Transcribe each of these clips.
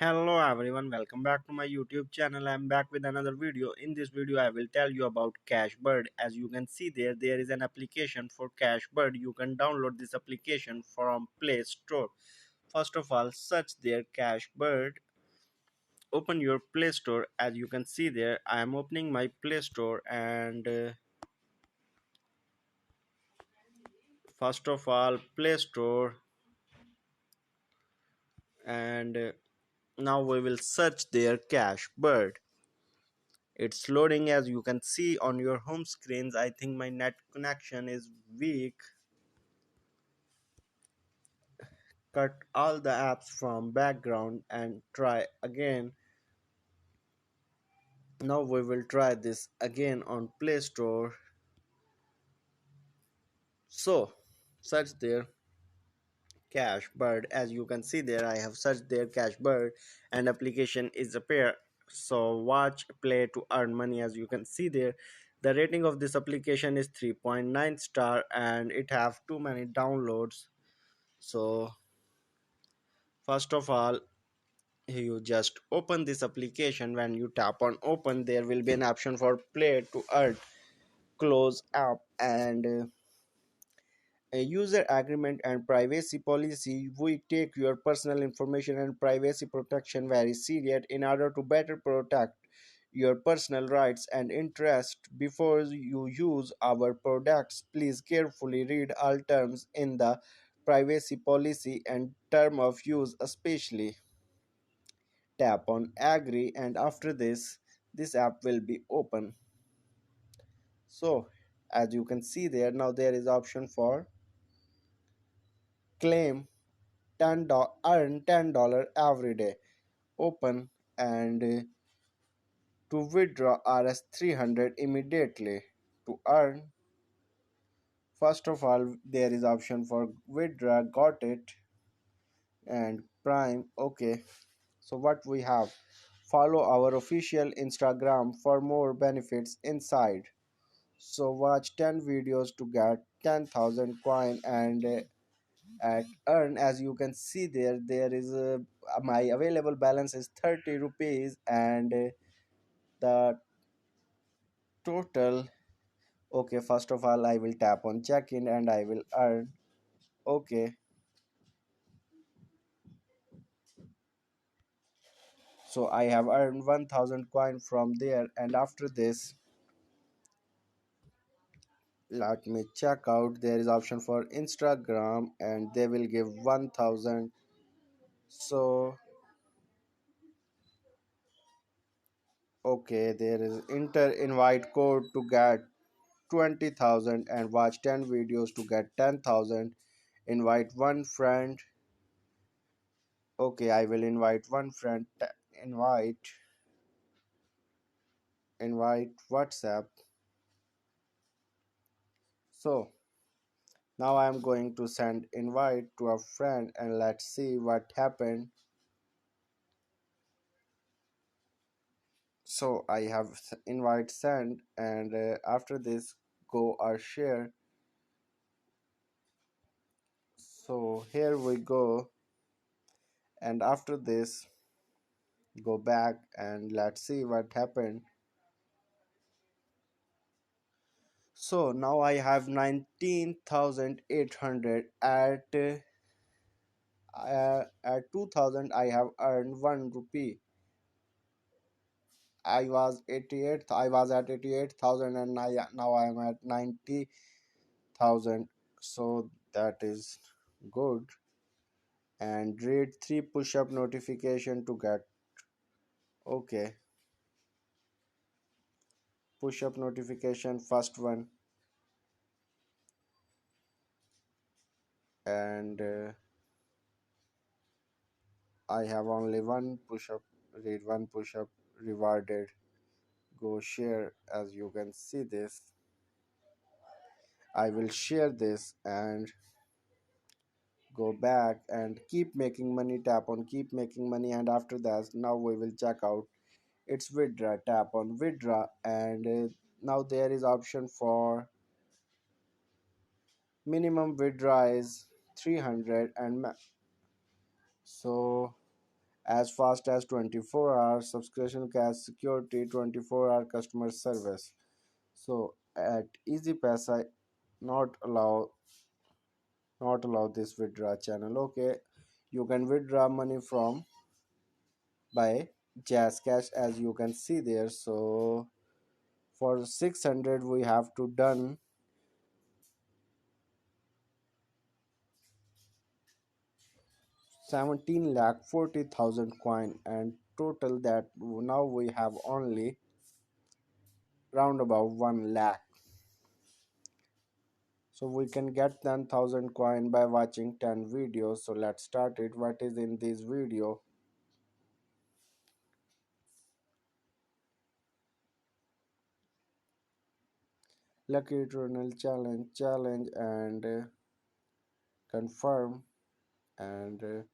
Hello everyone, welcome back to my YouTube channel. I'm back with another video. In this video, I will tell you about Cashbird. As you can see there is an application for Cashbird. You can download this application from Play Store. First of all, search there Cashbird. Open your Play Store. As you can see there, I am opening my Play Store and first of all, Play Store and now we will search there Cashbird. It's loading. As you can see on your home screens. I think my net connection is weak. Cut all the apps from background and try again. Now we will try this again on Play Store. So search there Cashbird. As you can see there, I have searched there Cashbird and application is appear. So watch play to earn money. As you can see there, the rating of this application is 3.9 star and it have too many downloads. So first of all, you just open this application. When you tap on open, there will be an option for play to earn, close app, and a user agreement and privacy policy. We take your personal information and privacy protection very serious. In order to better protect your personal rights and interests before you use our products, please carefully read all terms in the privacy policy and term of use. Especially tap on agree, and after this app will be open. So as you can see there, now there is option for claim earn $10 every day. Open, and to withdraw rs 300 immediately. To earn, first of all, there is option for withdraw. Got it. And prime, okay. So what we have, follow our official Instagram for more benefits inside. So watch 10 videos to get 10,000 coin and at earn. As you can see there is my available balance is 30 rupees and the total. Okay, first of all, I will tap on check in and I will earn. Okay, so I have earned 1000 coin from there, and after this, let me check out. There is option for Instagram and they will give 1000. So okay, there is enter invite code to get 20,000 and watch 10 videos to get 10,000. Invite one friend. Okay, I will invite one friend. Invite WhatsApp. So now I am going to send invite to a friend and let's see what happened. So I have invite sent, and after this go or share. So here we go, and after this go back and let's see what happened. So now I have 19,800 at 2000. I have earned 1 rupee. I was at 88,000 and now I am at 90,000. So that is good. And read 3 push-up notification to get. Okay, push-up notification, first one, and I have only one push-up. Read one push-up rewarded. Go share. As you can see this, I will share this and go back and keep making money. Tap on keep making money, and after that, now we will check out. It's withdraw. Tap on withdraw, and now there is option for minimum withdraw is 300 and so as fast as 24 hours subscription cash security 24-hour customer service. So at easy pass I not allow not allow this withdraw channel. Okay, you can withdraw money from by jazz cash as you can see there. So for 600 we have to done 17 lakh 40,000 coin, and total that now we have only round about 1 lakh. So we can get 10,000 coin by watching 10 videos. So let's start it. What is in this video? Lucky eternal challenge and confirm, and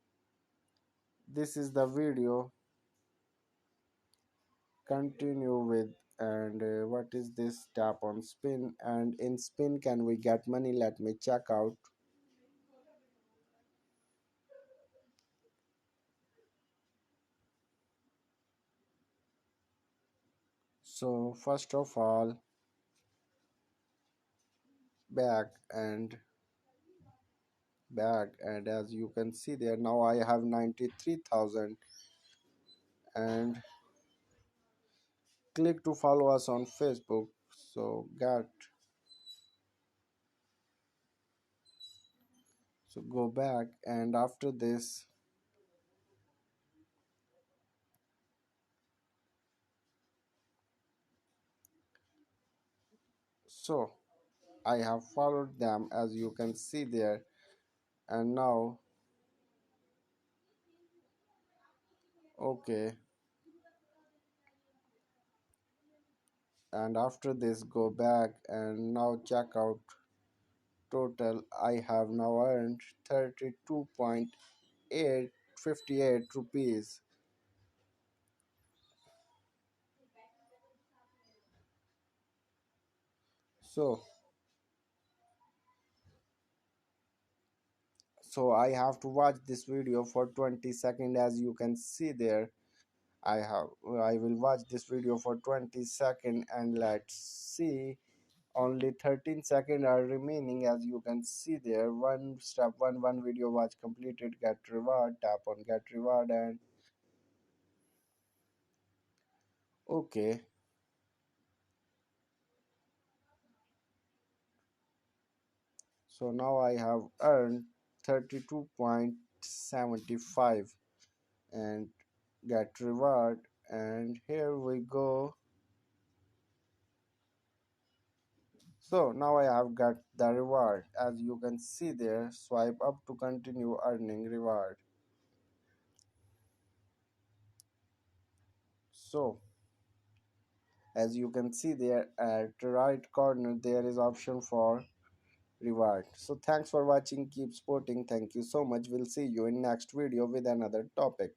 this is the video. Continue with, and what is this? Tap on spin, and in spin can we get money? Let me check out. So first of all, back and back, and as you can see there, now I have 93,000. And click to follow us on Facebook. So get, so go back, and after this, so I have followed them as you can see there. And now, okay, and after this go back, and now check out total. I have now earned 32.858 rupees. So I have to watch this video for 20 seconds as you can see there. I will watch this video for 20 seconds, and let's see, only 13 seconds are remaining as you can see there. One step one video watch completed, get reward, tap on get reward, and okay. So now I have earned 32.75 and get reward, and here we go. So now I have got the reward as you can see there. Swipe up to continue earning reward. So as you can see there at the right corner there is option for reward. So thanks for watching, keep supporting, thank you so much. We'll see you in next video with another topic.